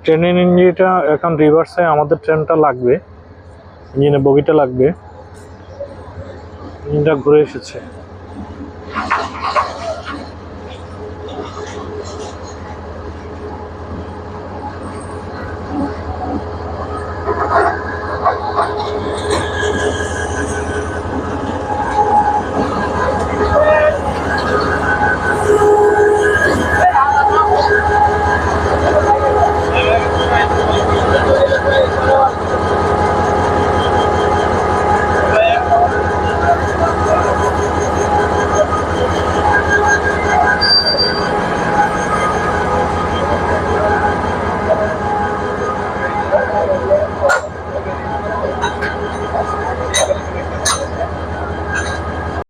ট্রেনের ইঞ্জিনটা এখন রিভার্সে, আমাদের ট্রেনটা লাগবে, ইঞ্জিনে বগিটা লাগবে। ইঞ্জিনটা ঘুরে এসেছে।